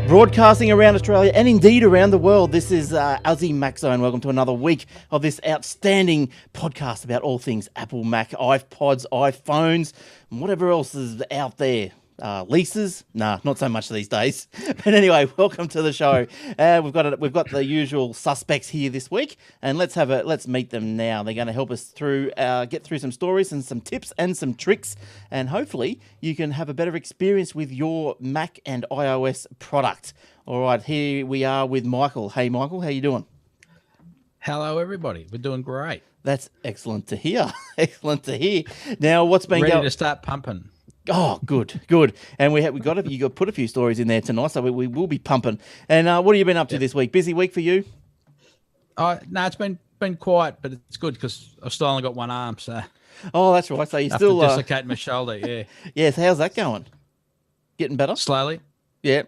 Broadcasting around Australia and indeed around the world, this is Aussie Mac Zone. Welcome to another week of this outstanding podcast about all things Apple, Mac, iPods, iPhones, and whatever else is out there. Leases? Nah, not so much these days. But anyway, welcome to the show. We've got the usual suspects here this week, and let's meet them now. They're going to help us get through some stories and some tips and some tricks, and hopefully you can have a better experience with your Mac and iOS product. All right, here we are with Michael. Hey, Michael, how you doing? Hello, everybody. We're doing great. That's excellent to hear. Excellent to hear. Now, what's been ready to start pumping? Oh, good. And you got put a few stories in there tonight, so we will be pumping. And what have you been up to this week? Busy week for you? No, it's been quiet, but it's good because I've still only got one arm. So. Oh, that's right. So you still dislocate my shoulder. Yeah. Yeah. So how's that going? Getting better? Slowly. Yeah.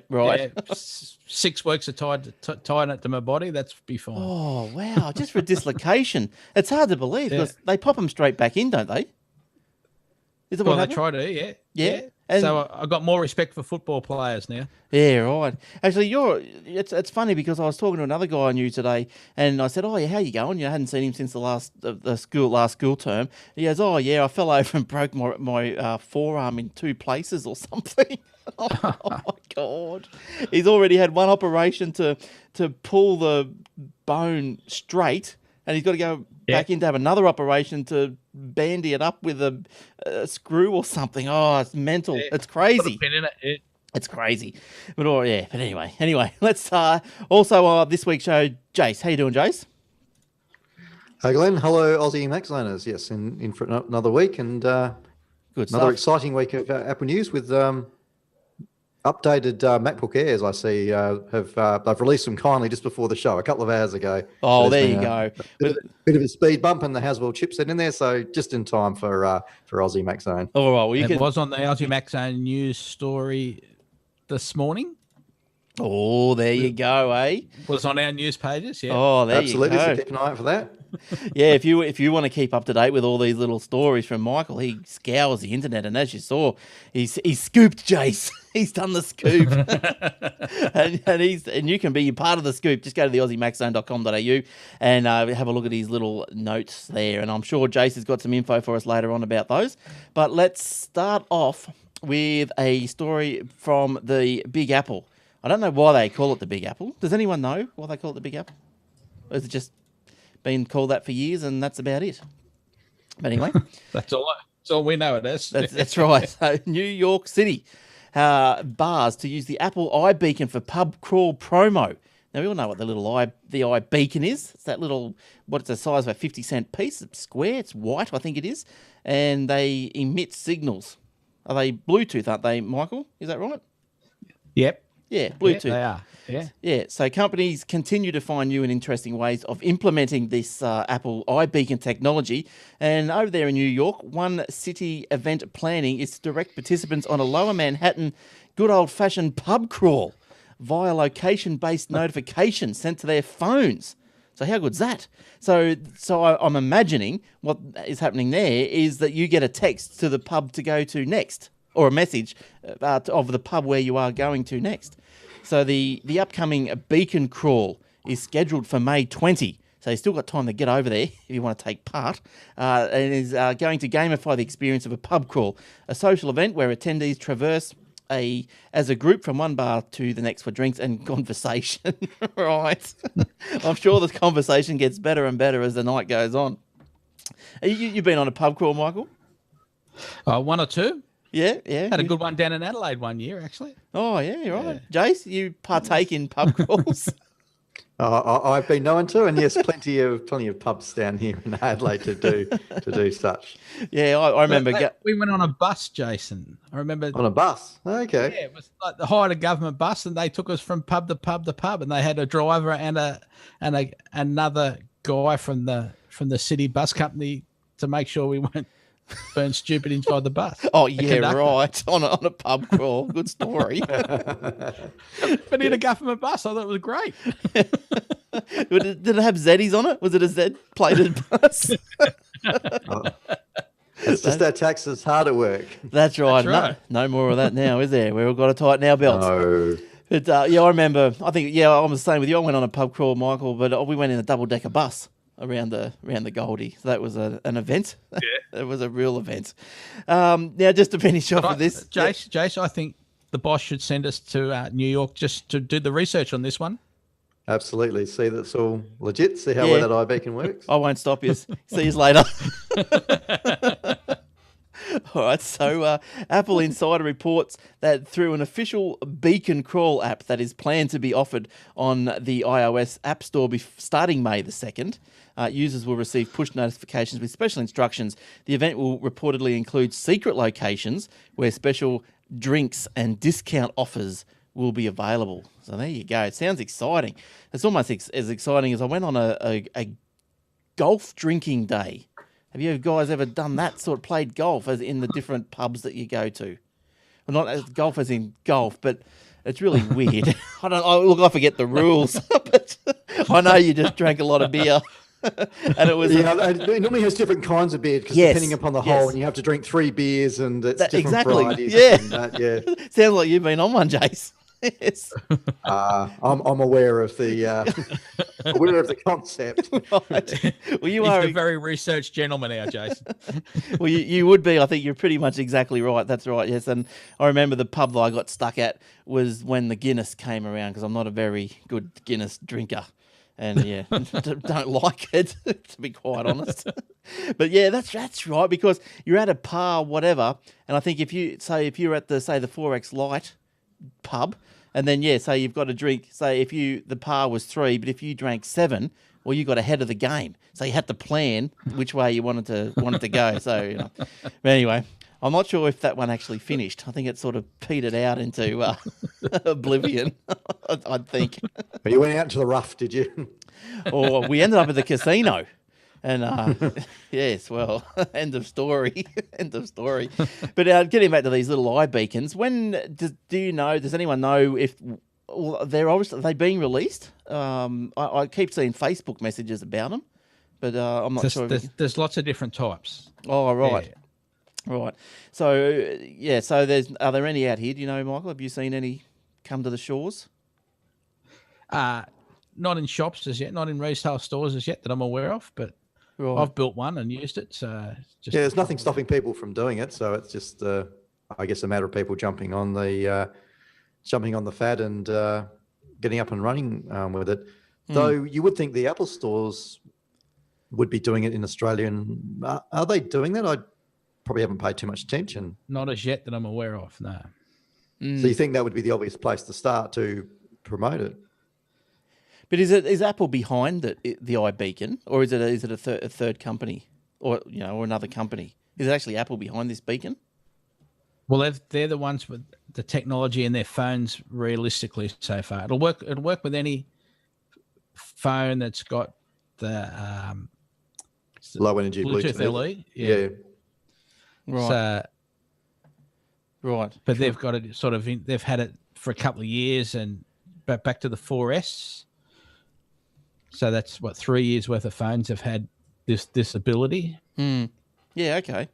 Right. Yeah, 6 weeks of tying it to my body. That's be fine. Oh wow! Just for dislocation, it's hard to believe because they pop them straight back in, don't they? Is it well, they try to, yeah. And so I've got more respect for football players now. Yeah, right. Actually, it's funny because I was talking to another guy I knew today, and I said, "Oh, yeah, how you going? You hadn't seen him since the last school term." He goes, "Oh, yeah, I fell over and broke my forearm in 2 places or something." Oh my God! He's already had one operation to pull the bone straight, and he's got to go back in to have another operation to bandy it up with a screw or something. Oh, it's mental. Yeah. It's crazy. Put a pin in it. Yeah. It's crazy. But anyway, let's also this week's show, Jace. How you doing, Jace? Hey, Glenn. Hello, Aussie Mac Zoners. Yes, in for another week and good another exciting week of Apple news with updated MacBook Airs. I see they've released them kindly just before the show a couple of hours ago. Oh, there you go. Bit of a speed bump and the Haswell chipset in there, so just in time for Aussie Mac Zone. All right, well, it was on the Aussie Mac Zone news story this morning. Oh, there you go, eh? Was on our news pages, yeah. Oh, there absolutely. You go. So keep an eye out for that. Yeah, if you want to keep up to date with all these little stories from Michael, he scours the internet, and as you saw, he's scooped Jace. He's done the scoop, and you can be part of the scoop. Just go to the AussieMacZone.com.au and have a look at his little notes there. And I'm sure Jace has got some info for us later on about those. But let's start off with a story from the Big Apple. I don't know why they call it the Big Apple. Does anyone know why they call it the Big Apple? Or is it just been called that for years and that's about it? But anyway. That's all we know it is. That's right. So New York City bars to use the Apple iBeacon for pub crawl promo. Now, we all know what the iBeacon is. It's that little, what's the size of a 50-cent piece? It's square. It's white, I think it is. And they emit signals. Are they Bluetooth, aren't they, Michael? Is that right? Yep. Yeah, Bluetooth. Yeah, they are. Yeah. So companies continue to find new and interesting ways of implementing this Apple iBeacon technology. And over there in New York, One City Event Planning is to direct participants on a Lower Manhattan good old-fashioned pub crawl via location-based notification sent to their phones. So how good's that? So I'm imagining what is happening there is that you get a text to the pub to go to next, or a message of the pub where you are going to next. So the upcoming beacon crawl is scheduled for May 20. So you've still got time to get over there if you want to take part. And is going to gamify the experience of a pub crawl, a social event where attendees traverse as a group from one bar to the next for drinks and conversation. Right. I'm sure the conversation gets better and better as the night goes on. You've been on a pub crawl, Michael? 1 or 2. Yeah. Had a good one down in Adelaide one year, actually. Oh, yeah, you're right. Jace, you partake in pub crawls? I've been known to, and yes, plenty of pubs down here in Adelaide to do such. Yeah, I remember. We went on a bus, Jason. I remember on a bus. Okay. Yeah, it was like the hired a government bus, and they took us from pub to pub to pub, and they had a driver and another guy from the city bus company to make sure we weren't burn stupid inside the bus. Oh, yeah, right. On a pub crawl. Good story. But in a government bus, I thought it was great. Did it have Zeddies on it? Was it a Z-plated bus? It's just our taxes hard at work. That's right. No more of that now, is there? We've all got to tighten our belts. No. But yeah, I remember. I think I'm the same with you. I went on a pub crawl, Michael, but we went in a double-decker bus around the Goldie. So that was an event. Yeah. It was a real event. Now, just to finish off with this, Jace, I think the boss should send us to New York just to do the research on this one. Absolutely. See that it's all legit. See how well that iBeacon works. I won't stop you. See you later. All right, so Apple Insider reports that through an official Beacon Crawl app that is planned to be offered on the iOS App Store starting May the 2nd, users will receive push notifications with special instructions. The event will reportedly include secret locations where special drinks and discount offers will be available. So there you go. It sounds exciting. It's almost as exciting as I went on a golf drinking day. Have you guys ever done that played golf as in the different pubs that you go to? Well, not as golf as in golf, but it's really weird. I forget the rules, but I know you just drank a lot of beer. And it was it normally has different kinds of beer because depending upon the hole, and you have to drink 3 beers and it's different varieties. Yeah. Sounds like you've been on one, Jace. Yes. I'm aware of the concept. Right. Well, He's a very researched gentleman now, Jason. Well, you would be. I think you're pretty much exactly right. That's right. Yes. And I remember the pub that I got stuck at was when the Guinness came around because I'm not a very good Guinness drinker. And don't like it, to be quite honest. But yeah, that's right, because you're at a bar, whatever, and I think if you're at the 4X Light pub, and then say you've got a drink, say the par was 3, but if you drank 7, well, you got ahead of the game, so you had to plan which way you wanted to go. So but anyway, I'm not sure if that one actually finished. I think it sort of petered out into oblivion. I think. But you went out into the rough, did you? Or we ended up at the casino. And yes, well, end of story. End of story. But getting back to these little iBeacons, does anyone know if are they being released? I keep seeing Facebook messages about them, but I'm not sure. There's lots of different types. Oh, right. Yeah. Right. So, are there any out here? Do you know, Michael? Have you seen any come to the shores? Not in shops as yet, not in retail stores as yet that I'm aware of, but I've built one and used it. So there's nothing stopping people from doing it. So it's just, I guess, a matter of people jumping on the fad and getting up and running with it. Though you would think the Apple stores would be doing it in Australia. And are they doing that? I probably haven't paid too much attention. Not as yet that I'm aware of, no. So you think that would be the obvious place to start to promote it? But is Apple behind the iBeacon, or is it a third company, or another company? Is it actually Apple behind this beacon? Well, they're the ones with the technology in their phones. Realistically, so far, it'll work with any phone that's got the low energy Bluetooth LE. Yeah. Right. So, right. But they've got it they've had it for a couple of years, and back to the 4S. So that's 3 years worth of phones have had this ability. Yeah. Okay.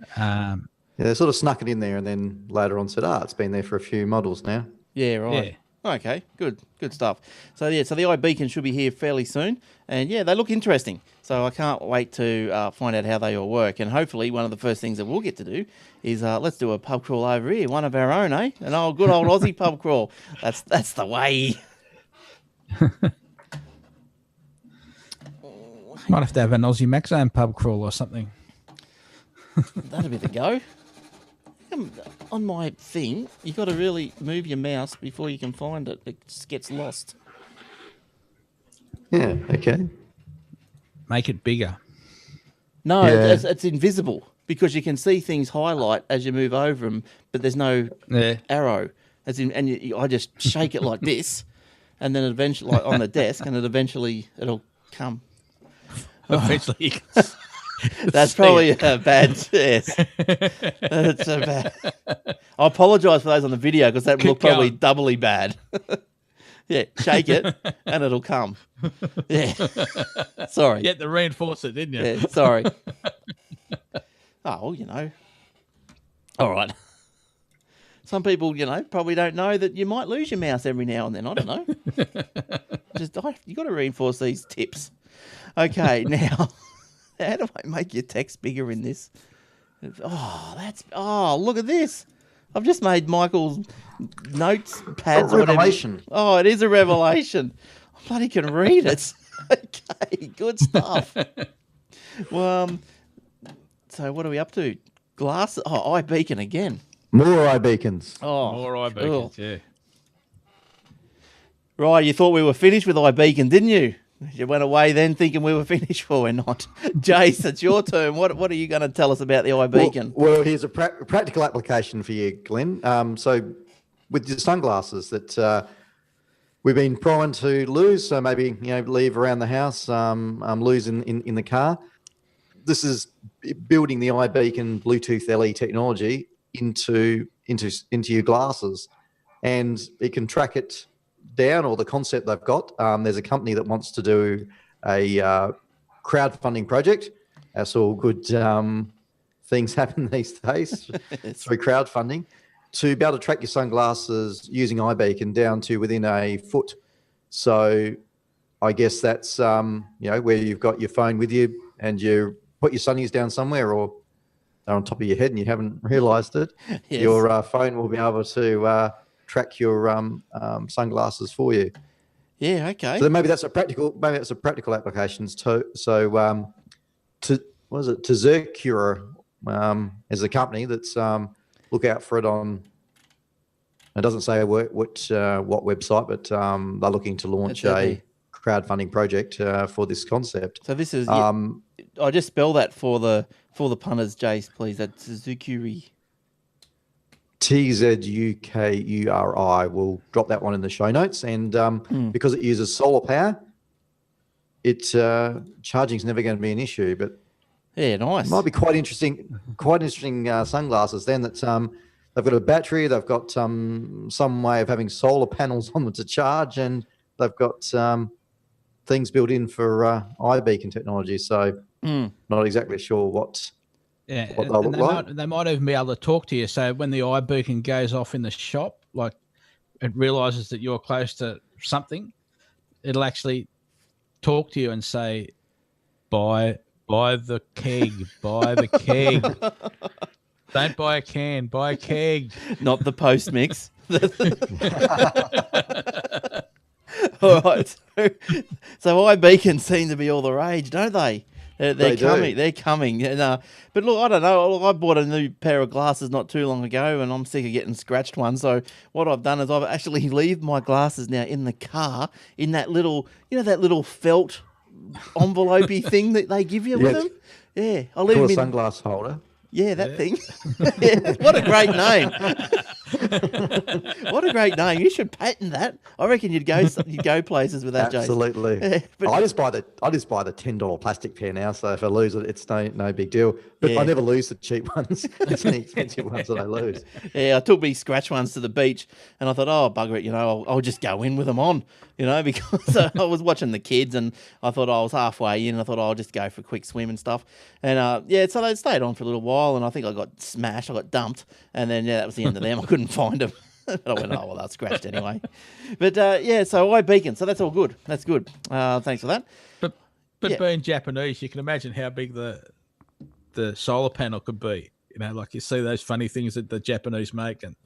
They sort of snuck it in there, and then later on said, it's been there for a few models now. Yeah. Right. Yeah. Okay, good stuff. So the iBeacon should be here fairly soon, and they look interesting. So I can't wait to find out how they all work, and hopefully one of the first things that we'll get to do is let's do a pub crawl over here, one of our own, eh? An good old Aussie pub crawl. That's the way. Might have to have an Aussie Maxone pub crawl or something. That'd be the go. On my thing, you got to really move your mouse before you can find it. It just gets lost. Yeah, okay. Make it bigger. No, it's invisible because you can see things highlight as you move over them, but there's no arrow. I just shake it like this, and then eventually, like on the desk, and it'll come. Eventually, you can that's probably a bad test. That's so bad. I apologise for those on the video because that looked probably doubly bad. Yeah, shake it and it'll come. Yeah, sorry. You had to reinforce it, didn't you? Yeah, sorry. Oh, well, All right. Some people, probably don't know that you might lose your mouse every now and then. I don't know. You got to reinforce these tips. Okay, now, how do I make your text bigger in this? Look at this. I've just made Michael's notes pads. A revelation. Oh, it is a revelation. I bloody can read it. Okay, good stuff. Well, so what are we up to? Glass. Oh, iBeacon again. More iBeacons. Oh, More iBeacons, cool. yeah. Right, you thought we were finished with iBeacon, didn't you? You went away then thinking we were finished. Well, we're not. Jace, it's your turn. What are you going to tell us about the iBeacon? Well, here's a practical application for you, Glenn. So with your sunglasses that we've been prone to lose, so maybe leave around the house, lose in the car. This is building the iBeacon Bluetooth LE technology into your glasses, and it can track it down, or the concept they've got. There's a company that wants to do a crowdfunding project. That's all good things happen these days through crowdfunding, to be able to track your sunglasses using iBeacon down to within a foot. So I guess that's where you've got your phone with you and you put your sunnies down somewhere, or they're on top of your head and you haven't realised it. Yes. Your phone will be able to track your sunglasses for you. Yeah, okay. So maybe that's a practical application. So Zercura is a company that's look out for it on. It doesn't say what website, but they're looking to launch a crowdfunding project for this concept. So this is. I just spell that for the punters, Jace, please. That's Zukuri. TZUKURI. We'll drop that one in the show notes, and because it uses solar power, charging is never going to be an issue. But yeah, nice. It might be quite interesting. Sunglasses then that they've got a battery, they've got some way of having solar panels on them to charge, and they've got things built in for iBeacon technology. So not exactly sure what. Yeah, they might even be able to talk to you. So when the iBeacon goes off in the shop, like it realizes that you're close to something, it'll actually talk to you and say, buy the keg, buy the keg. Don't buy a can, buy a keg. Not the post mix. All right. So iBeacon seem to be all the rage, don't they? They're coming. They're coming. But look, I don't know. I bought a new pair of glasses not too long ago, and I'm sick of getting scratched ones. So what I've done is I've actually leave my glasses now in the car in that little, that little felt envelope-y thing that they give you with them. Yeah, I'll leave them in. A sunglass holder. Yeah, that thing. Yeah, what a great name. What a great name. You should patent that. I reckon you'd go places with that, Jason. Absolutely. Yeah, I just buy the $10 plastic pair now, so if I lose it, it's no big deal. But I never lose the cheap ones. It's the expensive ones that I lose. Yeah, I took me scratch ones to the beach, and I thought, bugger it, I'll just go in with them on, because I was watching the kids, and I thought I was halfway in, and I thought I'll just go for a quick swim and stuff. And so they stayed on for a little while, and I think I got smashed, I got dumped, and then that was the end of them. I couldn't find them. But I went, they're scratched anyway. But so iBeacon, so that's all good. That's good. Thanks for that. But being Japanese, you can imagine how big the solar panel could be. Like you see those funny things that the Japanese make, and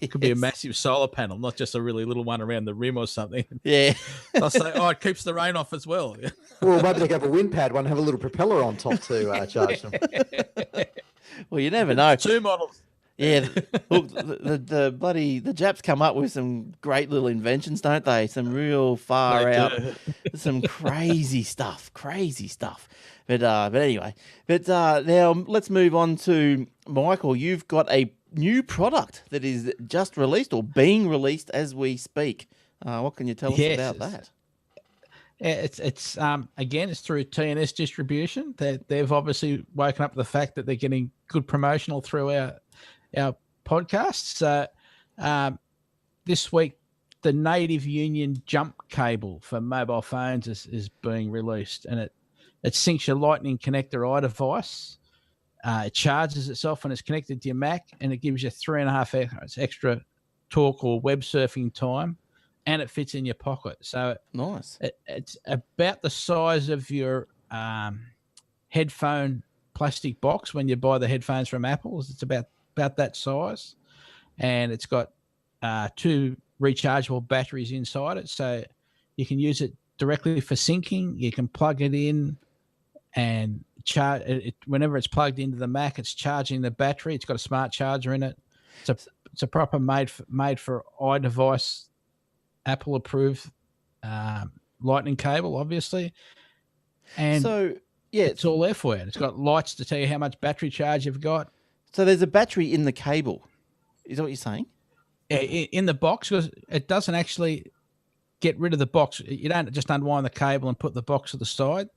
it could be a massive solar panel, not just a really little one around the rim or something. Yeah. They'll say, it keeps the rain off as well. Well, maybe they have a wind pad one, have a little propeller on top to charge them. Well, you never know. 2 models. Yeah, look, the Japs come up with some great little inventions, don't they? Some real far out, some crazy stuff. But anyway, now let's move on to Michael. You've got a new product that is just released or being released as we speak. What can you tell us about that? It's again, it's through TNS distribution. They've obviously woken up to the fact that they're getting good promotional through our podcasts. So this week, the Native Union jump cable for mobile phones is being released, and it syncs your Lightning connector iDevice It charges itself when it's connected to your Mac, and it gives you 3.5 hours extra talk or web surfing time, and it fits in your pocket. So Nice. it's about the size of your headphone plastic box when you buy the headphones from Apple. It's about that size, and it's got 2 rechargeable batteries inside it, so you can use it directly for syncing. You can plug it in and charge it whenever it's plugged into the Mac. It's charging the battery. It's got a smart charger in it. It's a proper made for iDevice, Apple approved Lightning cable, obviously, and So, yeah. it's all there for you. It's got lights to tell you how much battery charge you've got. So there's a battery in the cable. Is that what you're saying? In the box, because it doesn't actually get rid of the box. You don't just unwind the cable and put the box to the side.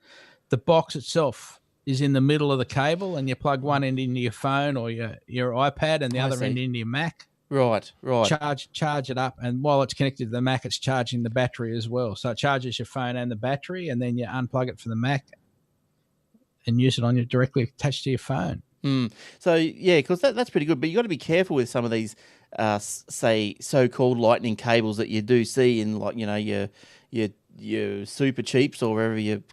The box itself is in the middle of the cable, and you plug one end into your phone or your iPad, and the other end into your Mac. Right. Charge it up, and while it's connected to the Mac, it's charging the battery as well. So it charges your phone and the battery, and then you unplug it from the Mac and use it directly attached to your phone. So yeah, because that's pretty good. But you got to be careful with some of these, say, so-called lightning cables that you do see in, like, your super cheaps or wherever you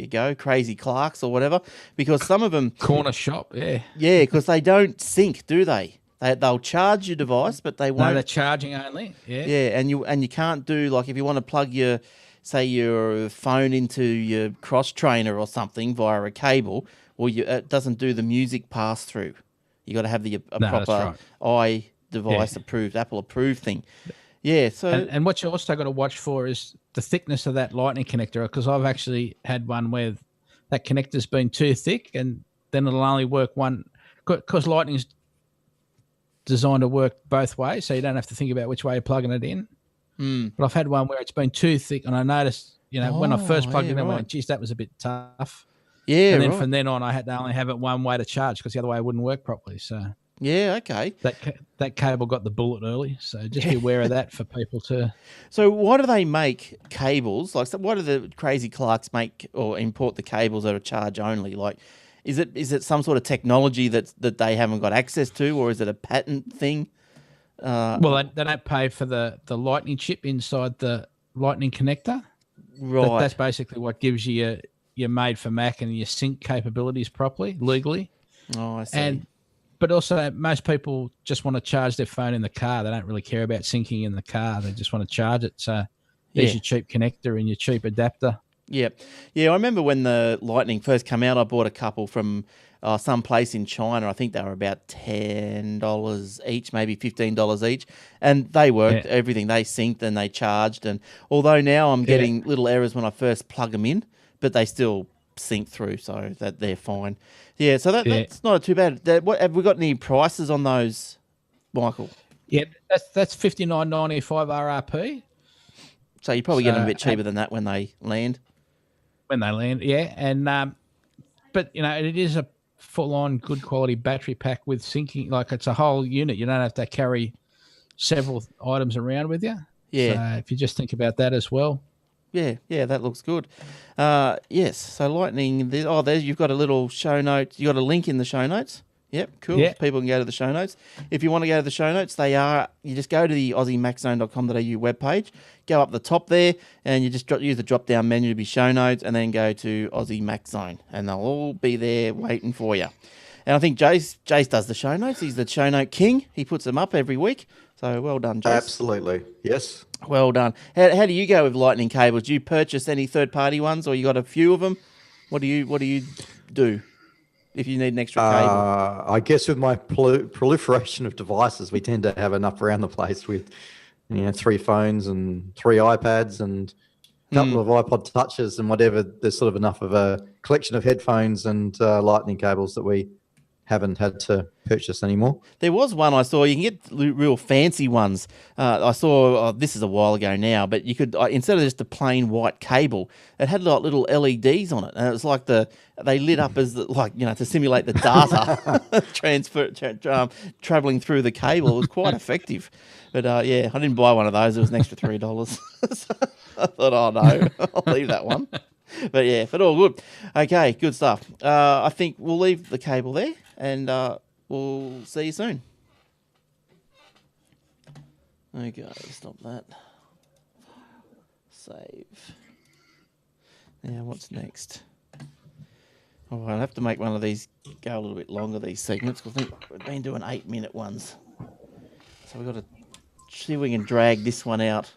go, Crazy Clarks or whatever, because some of them Corner shop, yeah, because they don't sync, do they? They'll charge your device, but they won't. No, they're charging only. Yeah, and you can't do, like, if you want to plug your phone into your cross trainer or something via a cable, or it doesn't do the music pass through. You got to have proper iDevice approved, Apple approved thing. Yeah. So and what you also got to watch for is the thickness of that Lightning connector, because I've actually had one where that connector's been too thick, and then it'll only work one, because Lightning's designed to work both ways, so you don't have to think about which way you're plugging it in. But I've had one where it's been too thick, and I noticed, when I first plugged it in, I went, geez, that was a bit tough. Yeah, and then from then on, I had to only have it one way to charge, because the other way it wouldn't work properly. So yeah, okay. That cable got the bullet early, so just be aware of that for people too. So why do they make cables? Like, why do the Crazy Clarks make or import the cables that are charge only? Like, is it some sort of technology that they haven't got access to, or is it a patent thing? Well, they don't pay for the Lightning chip inside the Lightning connector. Right. That's basically what gives you your made for Mac and your sync capabilities properly, legally. Oh, I see. But also, most people just want to charge their phone in the car. They don't really care about syncing in the car. They just want to charge it. So there's your cheap connector and your cheap adapter. Yeah. I remember when the Lightning first came out, I bought a couple from some place in China. I think they were about $10 each, maybe $15 each, and they worked. Everything, they synced and they charged. And although now I'm getting little errors when I first plug them in, but they still sync through, so that they're fine. Yeah, so that's not too bad. What have we got? Any prices on those, Michael? Yeah, that's $59.95 RRP. So you probably get them a bit cheaper than that when they land. And but it is a full-on good quality battery pack with syncing. Like, it's a whole unit. You don't have to carry several items around with you. Yeah. So if you just think about that as well. Yeah, that looks good. Yes, so Lightning. There's you've got a little show note. You got a link in the show notes. Yep, cool. Yeah. People can go to the show notes. If you want to go to the show notes, you just go to the AussieMacZone.com.au webpage, go up the top there, and you just use the drop-down menu to be show notes, and then go to Aussie Mac Zone, and they'll all be there waiting for you. And I think Jace does the show notes. He's the show note king. He puts them up every week. So well done, Jace. Absolutely, yes. Well done. How do you go with Lightning cables? Do you purchase any third-party ones, or you got a few of them? What do you do if you need an extra cable? I guess with my proliferation of devices, we tend to have enough around the place with 3 phones and 3 iPads and a couple of iPod touches and whatever. There's sort of enough of a collection of headphones and Lightning cables that we haven't had to purchase anymore. There was one I saw. You can get real fancy ones. I saw, this is a while ago now, but you could, instead of just a plain white cable, it had like little LEDs on it. And it was like they lit up as to simulate the data traveling through the cable. It was quite effective. But I didn't buy one of those. It was an extra $3. So I thought, oh no, I'll leave that one. But yeah, but all good. Okay, good stuff. I think we'll leave the cable there, and we'll see you soon. Okay, stop that. Save. Now, what's next? Oh, I'll have to make one of these go a little bit longer, these segments, because I think we've been doing 8-minute ones. So we've got to see if we can drag this one out.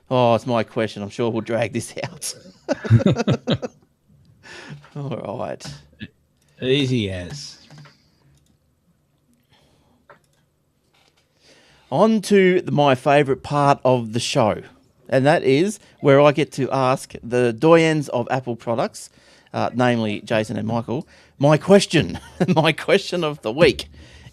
Oh, it's my question. I'm sure we'll drag this out. All right. Easy as. On to my favourite part of the show, and that is where I get to ask the doyens of Apple products, namely Jason and Michael, my question. My question of the week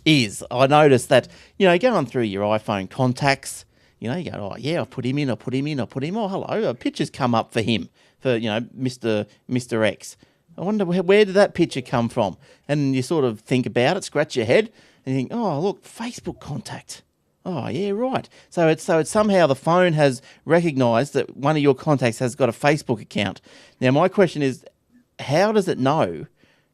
is, I noticed that, going through your iPhone contacts, you go, oh, yeah, I put him in. Oh, hello, a picture's come up for him, for, Mr. X. I wonder, where did that picture come from? And you sort of think about it, scratch your head, and you think, oh, look, Facebook contact. Oh, yeah, right. So it's somehow the phone has recognised that one of your contacts has got a Facebook account. Now, my question is, how does it know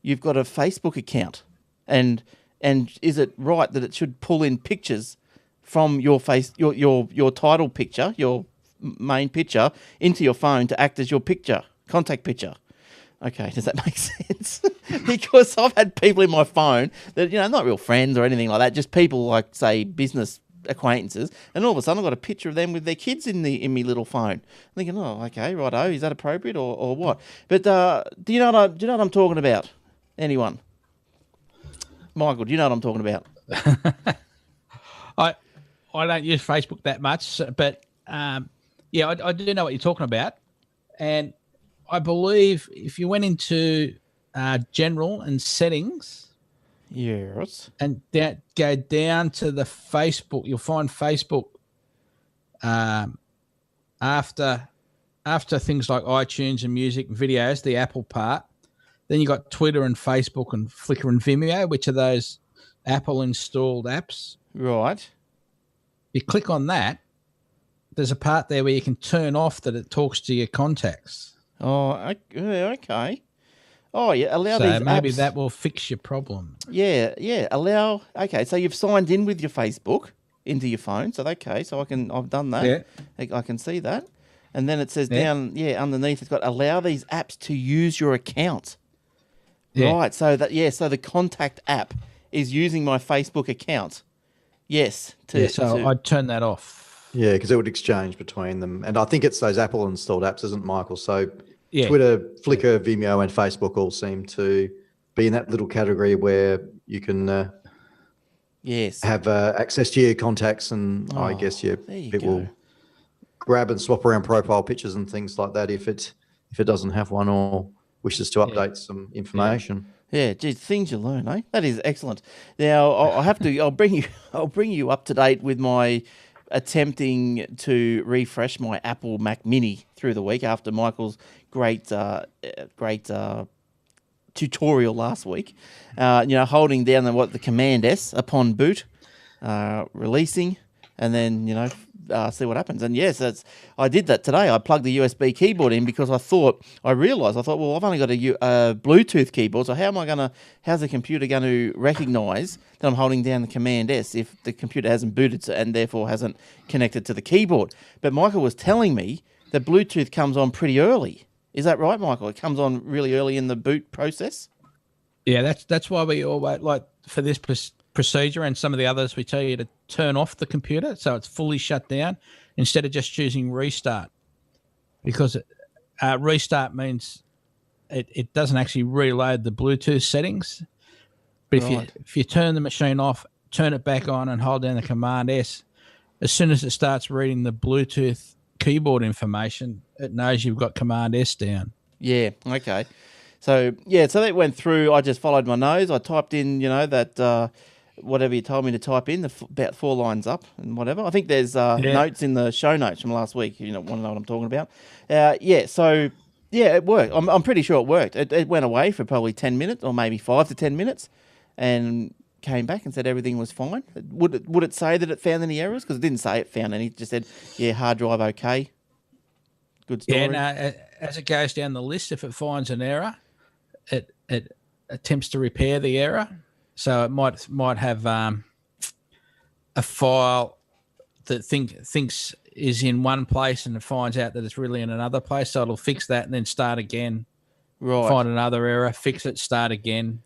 you've got a Facebook account? And is it right that it should pull in pictures from your your title picture, your main picture, into your phone to act as your contact picture? Okay, does that make sense? Because I've had people in my phone that, not real friends or anything like that, just people like, say, business acquaintances, and all of a sudden I've got a picture of them with their kids in my little phone. I'm thinking, oh, okay, righto, is that appropriate or what? But do you know what I'm talking about? Anyone? Michael, do you know what I'm talking about? I don't use Facebook that much, but yeah, I do know what you're talking about. And I believe if you went into general and settings, yes, and go down to the Facebook, you'll find Facebook after things like iTunes and music and videos, the Apple part. Then you got Twitter and Facebook and Flickr and Vimeo, which are those Apple installed apps. Right. You click on that, there's a part there where you can turn off that it talks to your contacts. Oh, okay. Oh, yeah, allow these So maybe apps. that will fix your problem. Yeah, allow. Okay, so you've signed in with your Facebook into your phone. So I've done that. Yeah. I can see that. And then it says down, underneath it's got allow these apps to use your account. Yeah. Right. So so the contact app is using my Facebook account. Yes. I'd turn that off. Yeah, because it would exchange between them. And I think it's those Apple installed apps, isn't it, Michael? So Yeah. Twitter, Flickr, Vimeo, and Facebook all seem to be in that little category where you can yes, have access to your contacts, and I guess people grab and swap around profile pictures and things like that if it doesn't have one or wishes to update some information. Yeah, geez, things you learn, eh? That is excellent. Now I'll bring you up to date with my attempting to refresh my Apple Mac Mini through the week after Michael's great tutorial last week. Holding down the Command S upon boot, releasing, and then see what happens. And yes, I did that today. I plugged the USB keyboard in because I realised, well, I've only got a Bluetooth keyboard, so how's the computer going to recognise that I'm holding down the Command S if the computer hasn't booted and therefore hasn't connected to the keyboard? But Michael was telling me that Bluetooth comes on pretty early. Is that right, Michael? It comes on really early in the boot process? Yeah, that's why we always, like, for this procedure and some of the others, we tell you to turn off the computer so it's fully shut down instead of just choosing restart, because restart means it doesn't actually reload the Bluetooth settings. But if you turn the machine off, turn it back on and hold down the Command S, as soon as it starts reading the Bluetooth keyboard information, it knows you've got Command S down. Yeah, okay. So that went through. I just followed my nose. I typed in, that whatever you told me to type in, about 4 lines up and whatever. I think there's notes in the show notes from last week. You want to know what I'm talking about? So it worked. I'm pretty sure it worked. It went away for probably 10 minutes or maybe 5 to 10 minutes and came back and said everything was fine. Would it say that it found any errors? Because it didn't say it found any. It just said, hard drive okay. Good story. Yeah, no, as it goes down the list, if it finds an error, it attempts to repair the error. So it might have a file that thinks is in one place and it finds out that it's really in another place. So it'll fix that and then start again. Right. Find another error, fix it, start again.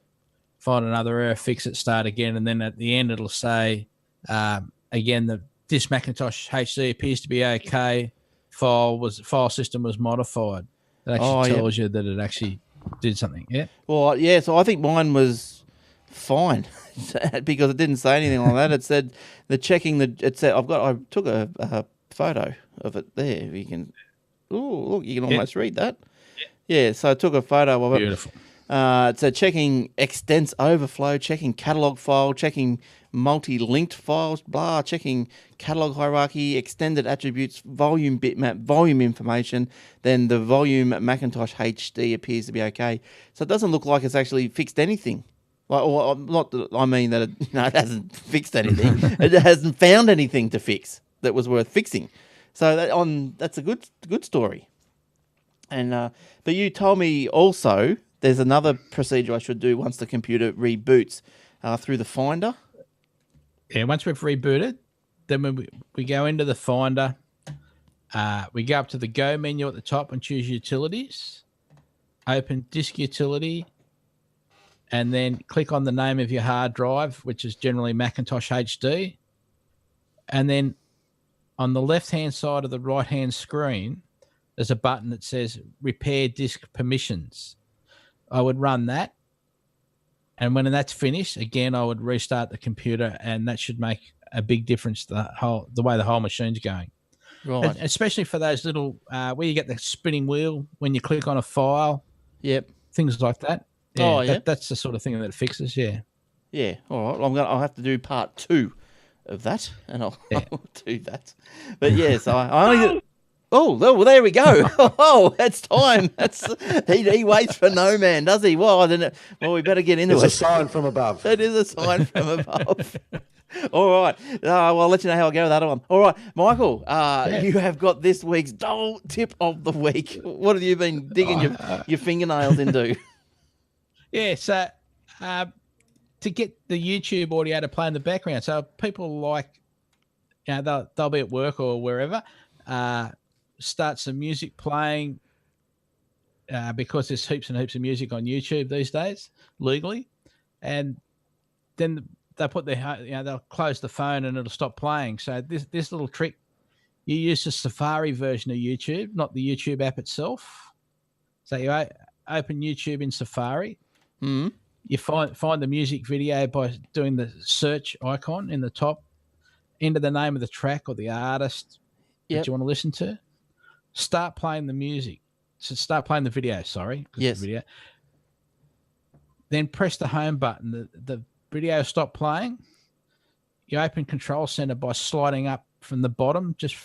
Find another error, fix it, start again, and then at the end it'll say again that this Macintosh HD appears to be okay. File system was modified. It actually tells you that it actually did something. Yeah. Well, yeah. So I think mine was fine because it didn't say anything like that. It said the checking the. It said I took a photo of it there. You can. Oh, look! You can almost read that. Yeah. So I took a photo of it. Beautiful. So checking extents overflow, checking catalog file, checking multi-linked files, checking catalog hierarchy, extended attributes, volume bitmap, volume information, then the volume Macintosh HD appears to be okay. So it doesn't look like it's actually fixed anything. Or not that I mean that it hasn't fixed anything. It hasn't found anything to fix that was worth fixing. So that's a good story. And but you told me also there's another procedure I should do once the computer reboots through the Finder. Yeah, once we've rebooted, then we go into the Finder, we go up to the Go menu at the top and choose Utilities, open Disk Utility, and then click on the name of your hard drive, which is generally Macintosh HD. And then on the left-hand side of the right-hand screen, there's a button that says Repair Disk Permissions. I would run that. And when that's finished, again, I would restart the computer, and that should make a big difference to the way the whole machine's going. Right. And especially for those little where you get the spinning wheel when you click on a file. Yep. Things like that. Yeah, that's the sort of thing that it fixes. Yeah. Yeah. All right. I'll have to do part 2 of that, and I'll do that. But yes, I only. Oh, well, there we go. Oh, it's time. He waits for no man, does he? Well, we better get into it. It's a sign from above. It is a sign from above. All right. Well, I'll let you know how I go with that one. All right, Michael, you have got this week's Dole Tip of the Week. What have you been digging your fingernails into? Yeah, so to get the YouTube audio to play in the background, so people like, they'll be at work or wherever, start some music playing because there's heaps and heaps of music on YouTube these days legally, and then they put they'll close the phone and it'll stop playing. So this little trick, you use the Safari version of YouTube, not the YouTube app itself. So you open YouTube in Safari. Mm-hmm. You find the music video by doing the search icon in the top, enter the name of the track or the artist that you want to listen to. Start playing the music. So start playing the video, sorry. Yes. The video. Then press the home button. The video stop playing. You open Control Center by sliding up from the bottom. Just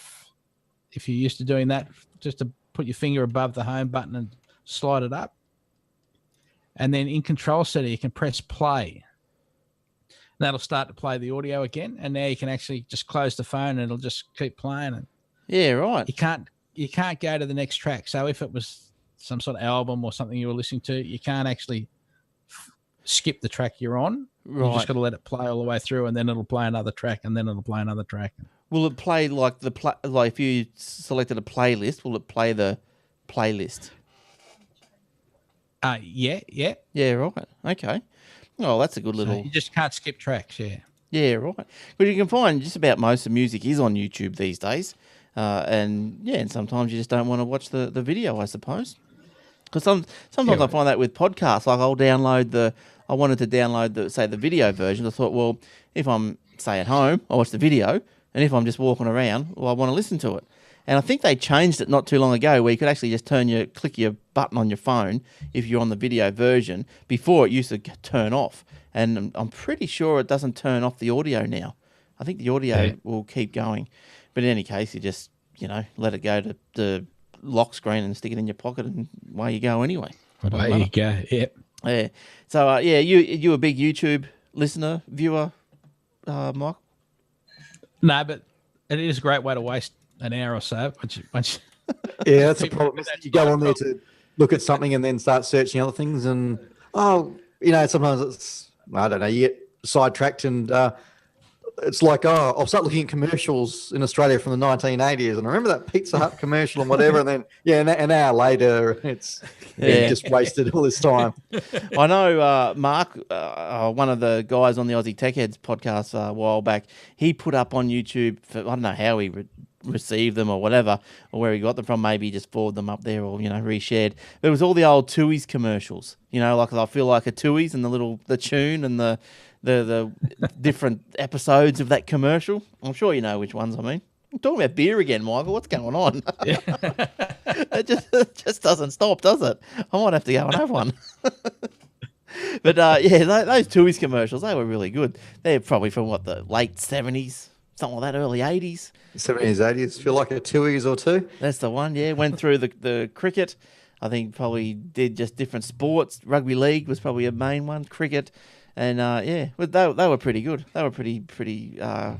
if you're used to doing that, just to put your finger above the home button and slide it up. And then in Control Center, you can press play. And that'll start to play the audio again. And now you can actually just close the phone and it'll just keep playing. And yeah, right. You can't go to the next track. So if it was some sort of album or something you were listening to, you can't actually skip the track you're on. Right. You just got to let it play all the way through, and then it'll play another track, and then it'll play another track. Will it play like like if you selected a playlist? Will it play the playlist? Yeah. Yeah, right. Okay. Oh, that's a good little. So you just can't skip tracks. Yeah. Yeah, right. But you can find just about most of the music is on YouTube these days. And sometimes you just don't want to watch the video, I suppose. Because sometimes I find that with podcasts, like I wanted to download the video version. I thought, well, if I'm, say, at home, I watch the video. And if I'm just walking around, well, I want to listen to it. And I think they changed it not too long ago where you could actually just click your button on your phone if you're on the video version. Before it used to turn off. And I'm pretty sure it doesn't turn off the audio now. I think the audio will keep going. But in any case, you just, let it go to the lock screen and stick it in your pocket and away you go anyway. Away you go, yep. Yeah. So, you a big YouTube listener, viewer, Mike? No, but it is a great way to waste an hour or so once Yeah, that's a People- problem. that's You go my on there problem. to look at something and then start searching other things, and sometimes it's, I don't know, you get sidetracked, and it's like, I'll start looking at commercials in Australia from the 1980s, and I remember that Pizza Hut commercial and whatever, and then an hour later, it's Yeah. just wasted all this time. I know Mark, one of the guys on the Aussie Tech Heads podcast a while back, he put up on YouTube, I don't know how he received them or whatever, or where he got them from. Maybe he just forwarded them up there or, reshared. But it was all the old Tui's commercials, like I feel like a Tui's and the tune and the different episodes of that commercial. I'm sure you know which ones I mean. I'm talking about beer again, Michael. What's going on? it just doesn't stop, does it? I might have to go and have one. But those Tui's commercials, they were really good. They're probably from the late 70s, something like that, early 80s. 70s, 80s, feel like a 2 or two. That's the one, yeah. Went through the cricket. I think probably did just different sports. Rugby league was probably a main one, cricket. And, but they were pretty good. They were pretty, they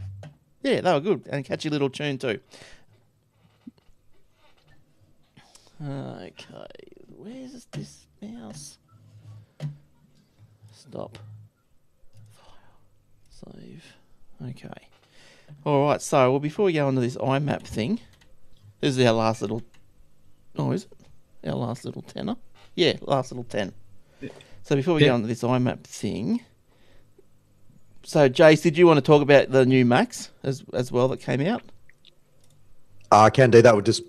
were good. And catchy little tune too. Okay, where's this mouse? Stop. File. Save. Okay. All right, so, before we go on to this IMAP thing, this is our last little... Oh, is it? Our last little tenner? Yeah, last little 10. So before we go on to this IMAP thing, so Jace, did you want to talk about the new Macs as well that came out? I can do that.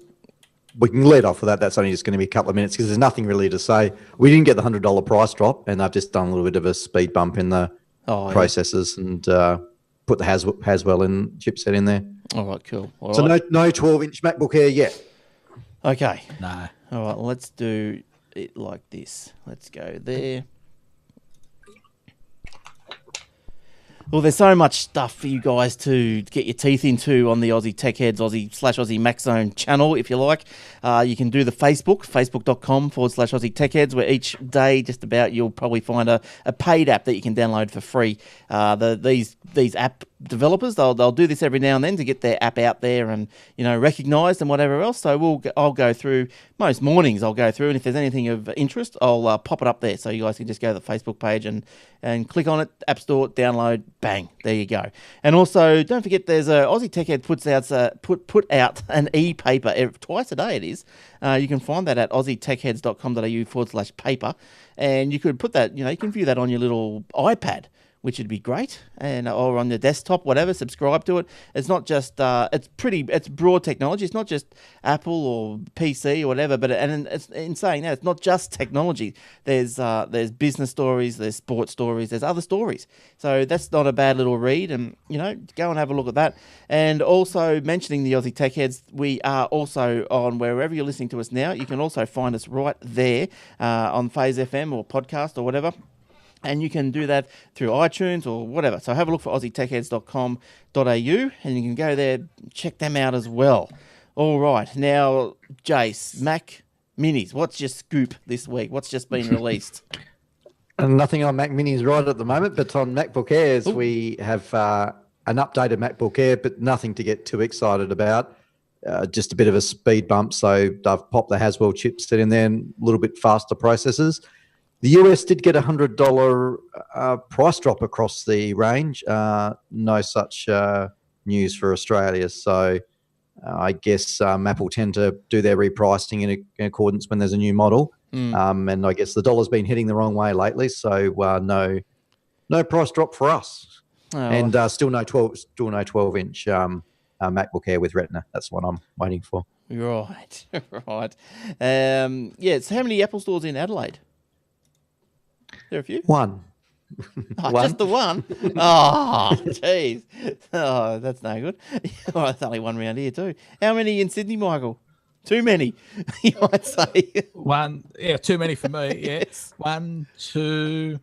We can lead off with that. That's only just going to be a couple of minutes because there's nothing really to say. We didn't get the $100 price drop, and they've just done a little bit of a speed bump in the processors and put the Haswell chipset in there. All right, cool. All so right. no 12-inch MacBook Air yet. Okay. No. All right, let's do it like this. Let's go there. Well, there's so much stuff for you guys to get your teeth into on the Aussie Tech Heads, Aussie Mac Zone channel, if you like. You can do the facebook.com/Aussie Tech Heads, where each day just about you'll probably find a paid app that you can download for free. These app developers, they'll do this every now and then to get their app out there and recognised and whatever else. So I'll go through most mornings. I'll go through, and if there's anything of interest, I'll pop it up there so you guys can just go to the Facebook page and click on it, App Store, download, bang, there you go. And also, don't forget, there's Aussie Tech Head put out an e-paper twice a day. It is. You can find that at aussietechheads.com.au/paper, and you could put that. You can view that on your little iPad, which would be great, or on your desktop, whatever. Subscribe to it. It's not just it's broad technology. It's not just Apple or PC or whatever. But in saying that, it's not just technology. There's business stories, there's sports stories, there's other stories. So that's not a bad little read. And go and have a look at that. And also mentioning the Aussie Tech Heads, we are also on wherever you're listening to us now. You can also find us right there on Phase FM or podcast or whatever. And you can do that through iTunes or whatever. So have a look for aussietechheads.com.au and you can go there, check them out as well. All right. Now, Jace, Mac Minis, what's your scoop this week? What's just been released? And nothing on Mac Minis right at the moment, but on MacBook Airs, we have an updated MacBook Air, but nothing to get too excited about. Just a bit of a speed bump. So they've popped the Haswell chipset in there and a little bit faster processors. The US did get a $100 price drop across the range. No such news for Australia. So I guess Apple tend to do their repricing in accordance when there's a new model. And I guess the dollar's been heading the wrong way lately. So no price drop for us. Oh. And still no 12-inch MacBook Air with Retina. That's what I'm waiting for. Right, right. So how many Apple stores in Adelaide? There are a few? One. Just the one? Oh, jeez. Oh, that's no good. Well, there's only one round here too. How many in Sydney, Michael? Too many, you might say. One, too many for me. Yeah. Yes. 1, 2.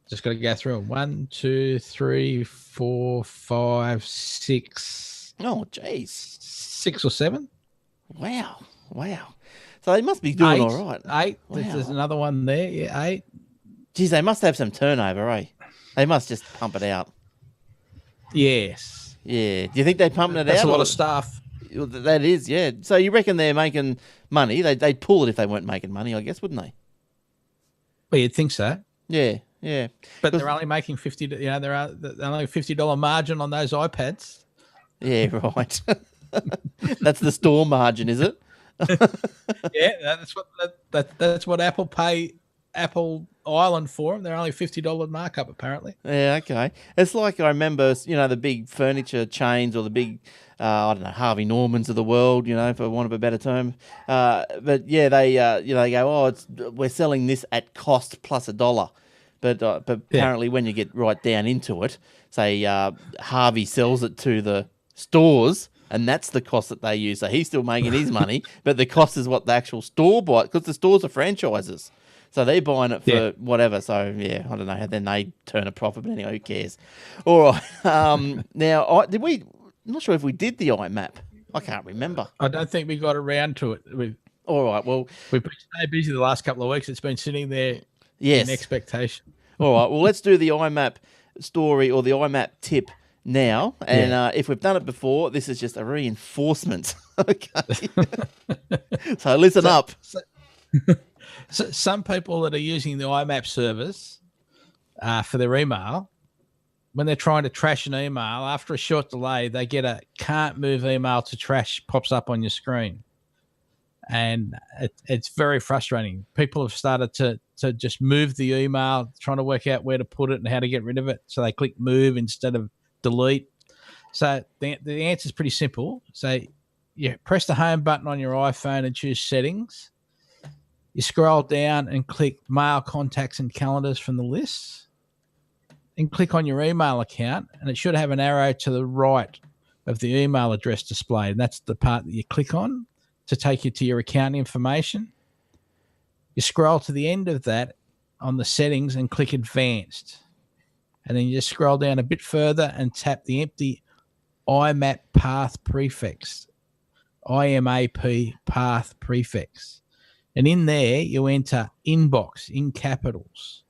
Just got to go through them. 1, 2, 3, 4, 5, 6. Oh, jeez. 6 or 7. Wow. So they must be doing 8, all right. 8. Wow. There's another one there. Yeah, 8. Geez, they must have some turnover, eh? They must just pump it out. Yes. Yeah. Do you think they're pumping it That's out? a lot or- of staff. That is, yeah. So you reckon they're making money? They'd pull it if they weren't making money, I guess, wouldn't they? Well, you'd think so. Yeah, yeah. But they're only making $50. They're only $50 margin on those iPads. Yeah, right. That's the store margin, is it? Yeah, that's what Apple Ireland for them. They're only $50 markup apparently. Yeah, okay. It's like I remember, the big furniture chains or the big, I don't know, Harvey Normans of the world, for want of a better term. But yeah, they go, we're selling this at cost plus $1. But apparently when you get right down into it, say Harvey sells it to the stores, and that's the cost that they use. So he's still making his money, but the cost is what the actual store buys, because the stores are franchises. So they're buying it for whatever. So, yeah, I don't know. Then they turn a profit, but anyway, who cares? All right. Now, I'm not sure if we did the IMAP. I can't remember. I don't think we got around to it. All right. Well, we've been so busy the last couple of weeks. It's been sitting there in expectation. All right. Well, let's do the IMAP story or the IMAP tip now. And if we've done it before, this is just a reinforcement. Okay. So listen up. So some people that are using the IMAP service for their email, when they're trying to trash an email, after a short delay, they get a can't move email to trash pops up on your screen. And it's very frustrating. People have started to just move the email, trying to work out where to put it and how to get rid of it. So they click move instead of delete. So the answer is pretty simple. So you press the home button on your iPhone and choose settings. You scroll down and click mail, contacts, and calendars from the list. And click on your email account, and it should have an arrow to the right of the email address displayed. And that's the part that you click on to take you to your account information. You scroll to the end of that on the settings and click advanced. And then you just scroll down a bit further and tap the empty IMAP path prefix, IMAP path prefix. And in there, you enter inbox in capitals.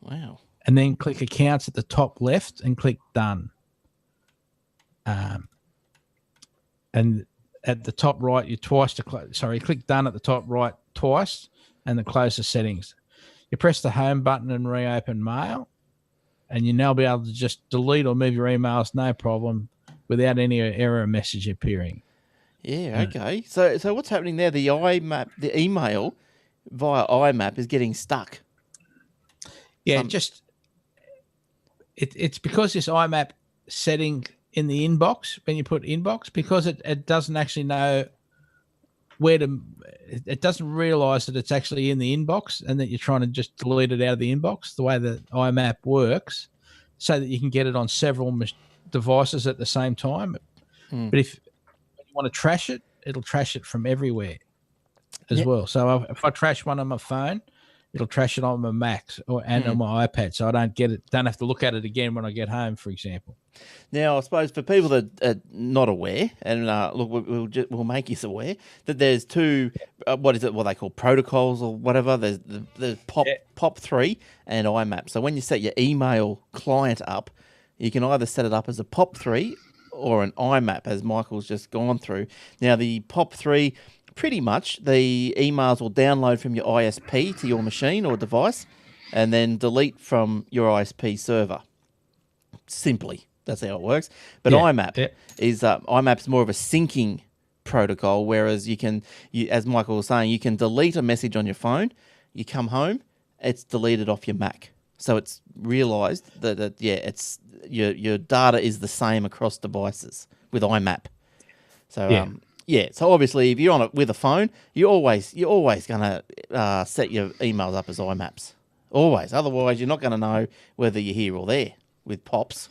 Wow. And then click accounts at the top left and click done. And at the top right, you click done at the top right twice and then close the settings. You press the home button and reopen mail, and you now be able to just delete or move your emails, no problem, without any error message appearing. Yeah, okay. So what's happening there? The email via IMAP is getting stuck. Yeah, it's because this IMAP setting in the inbox, when you put inbox, because it doesn't actually know it doesn't realize that it's actually in the inbox and that you're trying to just delete it out of the inbox, the way that IMAP works, so that you can get it on several devices at the same time. But if you want to trash it, it'll trash it from everywhere as well. So if I trash one on my phone, it'll trash it on my Mac and on my iPad, so I don't have to look at it again when I get home, for example. Now, I suppose for people that are not aware, and look, we'll make you aware that there's two, what they call protocols or whatever. There's the POP3 and IMAP. So when you set your email client up, you can either set it up as a POP3 or an IMAP, as Michael's just gone through. Now, the POP3, pretty much the emails will download from your ISP to your machine or device and then delete from your ISP server. Simply, that's how it works. But IMAP IMAP's more of a syncing protocol, whereas as Michael was saying, you can delete a message on your phone, you come home, it's deleted off your Mac. So it's realized that it's your data is the same across devices with IMAP. So so obviously if you're on it with a phone, you're always going to set your emails up as IMAPs. Always. Otherwise, you're not going to know whether you're here or there with POPs.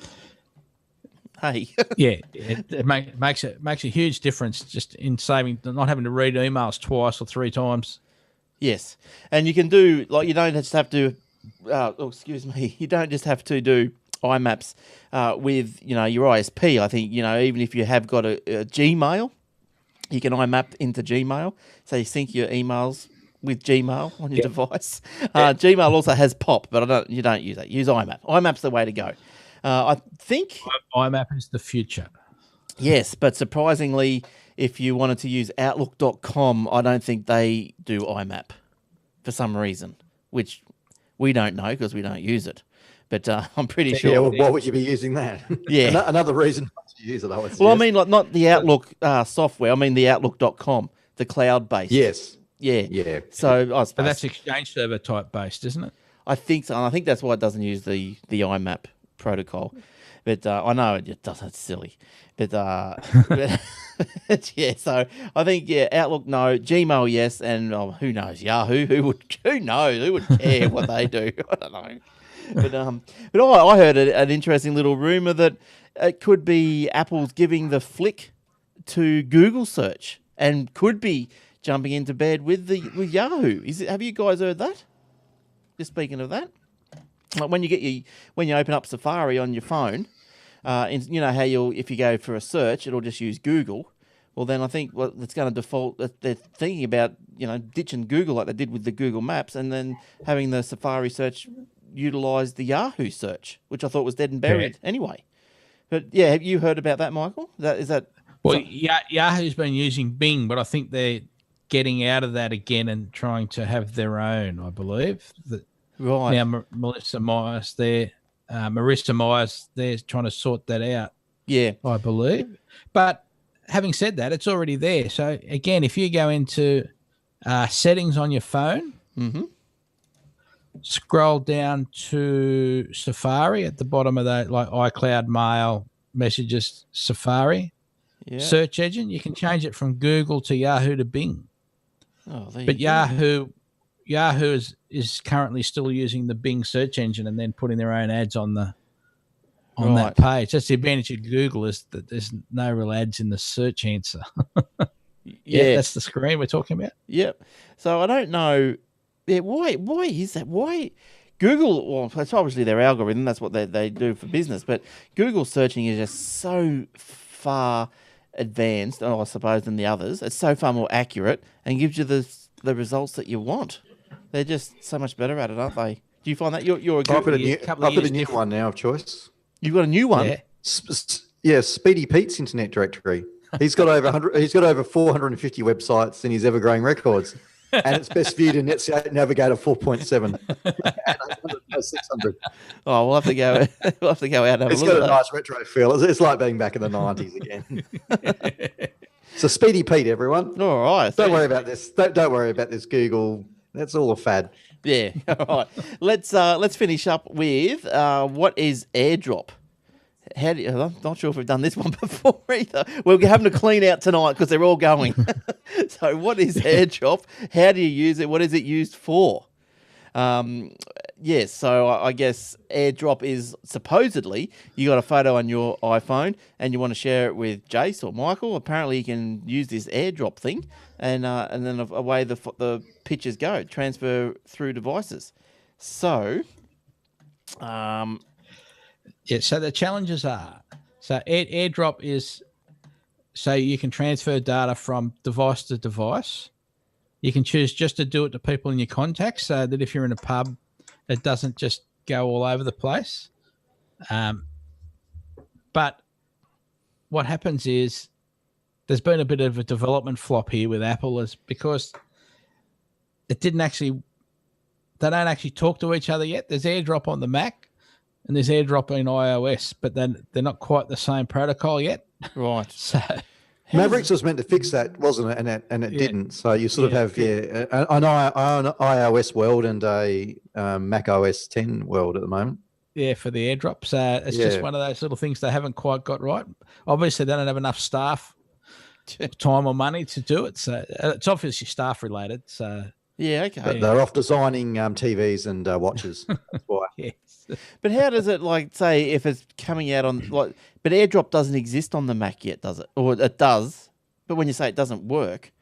Hey. It makes a huge difference just in saving, not having to read emails twice or three times. Yes. And you can do, you don't just have to, you don't just have to do IMAPs with, your ISP. I think, even if you have got a Gmail, you can IMAP into Gmail. So you sync your emails with Gmail on your device. Gmail also has POP, but you don't use that. Use IMAP. IMAP's the way to go. I think IMAP is the future. Yes, but surprisingly, if you wanted to use Outlook.com, I don't think they do IMAP for some reason, which we don't know because we don't use it. But I'm pretty sure. Yeah, well, why would you be using that? Yeah. Another reason not to use it, I would suggest. Well, I mean, like not the Outlook software. I mean the Outlook.com, the cloud-based. Yes. Yeah. Yeah. So I suppose But that's Exchange server type based, isn't it? I think so. And I think that's why it doesn't use the IMAP protocol. But I know it does. It's silly. But yeah. So I think Outlook no, Gmail yes, and who knows Yahoo? Who knows? Who would care what they do? I don't know. But I heard an interesting little rumor that it could be Apple's giving the flick to Google search and could be jumping into bed with Yahoo. Have you guys heard that? Just speaking of that, like when you open up Safari on your phone, you know how if you go for a search, it'll just use Google. Well, then I think it's going to default. They're thinking about ditching Google like they did with the Google Maps, and then having the Safari search utilize the Yahoo search, which I thought was dead and buried anyway. But yeah, have you heard about that, Michael? Is that? Well, Yahoo's been using Bing, but I think they're getting out of that again and trying to have their own. I believe that Right. now Marissa Myers, they're trying to sort that out. Yeah. I believe. But having said that, it's already there. So again, if you go into settings on your phone, scroll down to Safari at the bottom of that, like iCloud, Mail, Messages, Safari, search engine, you can change it from Google to Yahoo to Bing. Oh, there But you go. Yahoo is currently still using the Bing search engine and then putting their own ads on that page. That's the advantage of Google, is that there's no real ads in the search answer. Yeah, that's the screen we're talking about. Yep. So I don't know. Yeah, why is that? Why Google? Well, it's obviously their algorithm. That's what they do for business. But Google searching is just so far advanced, I suppose, than the others. It's so far more accurate and gives you the results that you want. They're just so much better at it, aren't they? Do you find that you're a I've Google? got a new one now of choice. You've got a new one. Yeah, Speedy Pete's Internet Directory. He's got over 100. He's got over 450 websites in his ever-growing records, and it's best viewed in Netscape Navigator 4.7. 600. Oh, we'll have to go. We'll have to go out and have It's a look got at a nice retro feel. It's like being back in the 90s again. So Speedy Pete, everyone. that. All right. Don't worry about this. Don't worry about this Google. That's all a fad. Yeah. All right. Let's finish up with what is AirDrop? I'm not sure if we've done this one before either. We're having to clean out tonight because they're all going. So what is AirDrop? How do you use it? What is it used for? Yes, so I guess AirDrop is supposedly you got a photo on your iPhone and you want to share it with Jace or Michael. Apparently you can use this AirDrop thing and then away the pictures go, transfer through devices. So... so the challenges are, AirDrop is, so you can transfer data from device to device. You can choose just to do it to people in your contacts, so that if you're in a pub, it doesn't just go all over the place. But what happens is there's been a bit of a development flop here with Apple, is because they don't actually talk to each other yet. There's AirDrop on the Mac and there's AirDrop in iOS, but then they're not quite the same protocol yet. Right. So Mavericks was meant to fix that, wasn't it? And it didn't. So you sort of have an iOS world and a Mac OS 10 world at the moment. Yeah, for the AirDrop. So it's just one of those little things they haven't quite got right. Obviously, they don't have enough staff, time or money to do it. So it's obviously staff related. So yeah, okay. But they're off designing TVs and watches. That's why. Yes. But how does it, like, say, if it's coming out on, like, but AirDrop doesn't exist on the Mac yet, does it? Or it does, but when you say it doesn't work,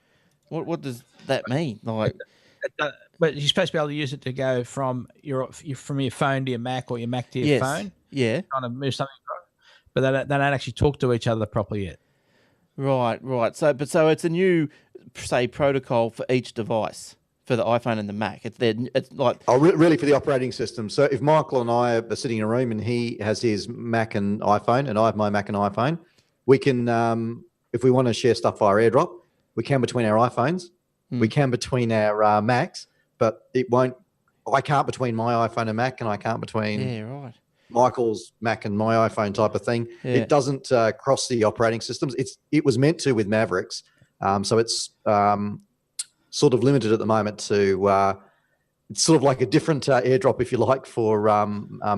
what does that mean? Like, but you're supposed to be able to use it to go from your phone to your Mac or your Mac to your phone. Yeah. Trying to move something, but they don't actually talk to each other properly yet. Right. So it's a new, say, protocol for each device. For the iPhone and the Mac, it's like really for the operating system. So if Michael and I are sitting in a room and he has his Mac and iPhone, and I have my Mac and iPhone, we can, if we want to share stuff via AirDrop, we can between our iPhones, we can between our Macs, but it won't. I can't between my iPhone and Mac, and I can't between Michael's Mac and my iPhone type of thing. Yeah. It doesn't cross the operating systems. It was meant to with Mavericks, so it's sort of limited at the moment to. It's sort of like a different AirDrop, if you like, for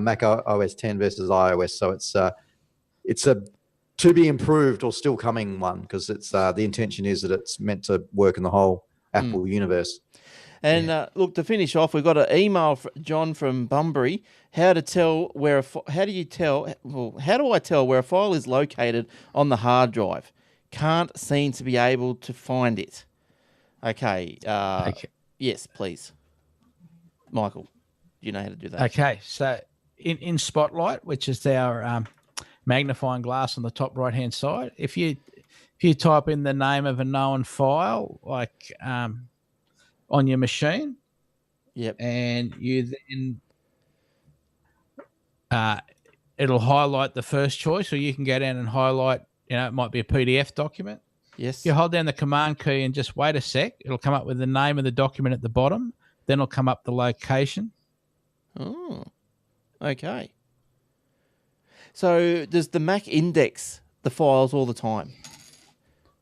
Mac OS 10 versus iOS. So it's a to be improved or still coming one, because it's the intention is that it's meant to work in the whole Apple universe. And look, to finish off, we've got an email from John from Bunbury. How do I tell where a file is located on the hard drive? Can't seem to be able to find it. Okay. Yes, please. Michael, do you know how to do that? Okay, so in Spotlight, which is our magnifying glass on the top right-hand side, if you type in the name of a known file, like on your machine, and you then it'll highlight the first choice, or you can go down and highlight. It might be a PDF document. Yes. You hold down the command key and just wait a sec. It'll come up with the name of the document at the bottom. Then it'll come up the location. Oh, okay. So does the Mac index the files all the time?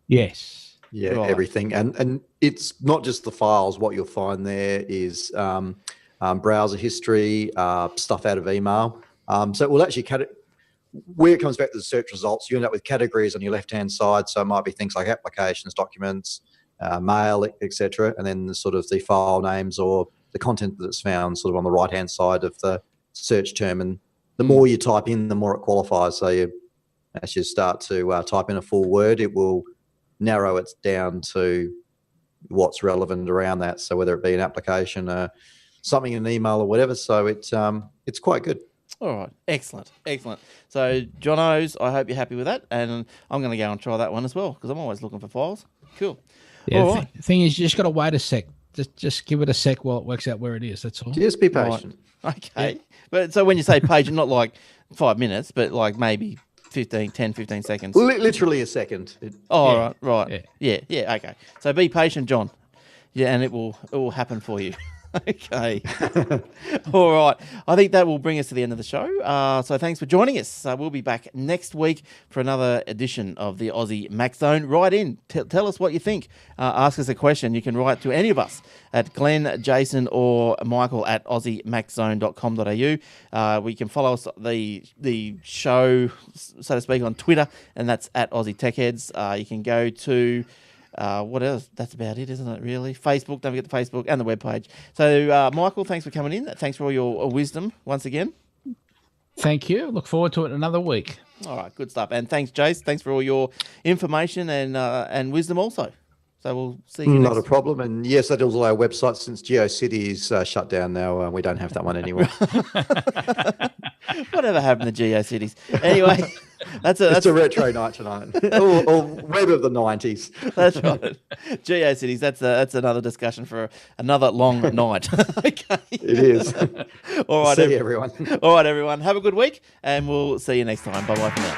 Yes. Yeah, right. Everything. And it's not just the files. What you'll find there is browser history, stuff out of email. So it will actually where it comes back to the search results, you end up with categories on your left-hand side. So it might be things like applications, documents, mail, etc., and then the file names or the content that it's found sort of on the right-hand side of the search term. And the more you type in, the more it qualifies. So as you start to type in a full word, it will narrow it down to what's relevant around that. So whether it be an application, something in an email or whatever. So it's quite good. All right. Excellent. So, Jonos, I hope you're happy with that. And I'm going to go and try that one as well, because I'm always looking for files. Cool. Yeah, all right. The thing is, you just got to wait a sec. Just give it a sec while it works out where it is. That's all. Just be patient. Right. Okay. Yeah. But so when you say patient, not like 5 minutes, but like maybe 10, 15 seconds. Literally a second. Right. Yeah. Okay. So be patient, John. Yeah, and it will happen for you. Okay. All right. I think that will bring us to the end of the show. So thanks for joining us. We'll be back next week for another edition of the Aussie Mac Zone. Write in. Tell us what you think. Ask us a question. You can write to any of us at Glenn, Jason, or Michael at aussiemaczone.com.au. We can follow us, the show, so to speak, on Twitter, and that's at Aussie Tech Heads. You can go to... what else? That's about it, isn't it, really? Facebook, don't forget the Facebook and the webpage. So, Michael, thanks for coming in. Thanks for all your wisdom once again. Thank you. Look forward to it another week. All right, good stuff. And thanks, Jace. Thanks for all your information and wisdom also. So we'll see you Not a problem. And yes, that is all our websites. Since GeoCity is shut down now, we don't have that one anymore. Whatever happened to GeoCities? Anyway, that's a retro night tonight, or web of the 90s. That's right. GeoCities. That's another discussion for another long night. Okay. It is. All right, see you, everyone. All right, everyone. Have a good week, and we'll see you next time. Bye bye for now.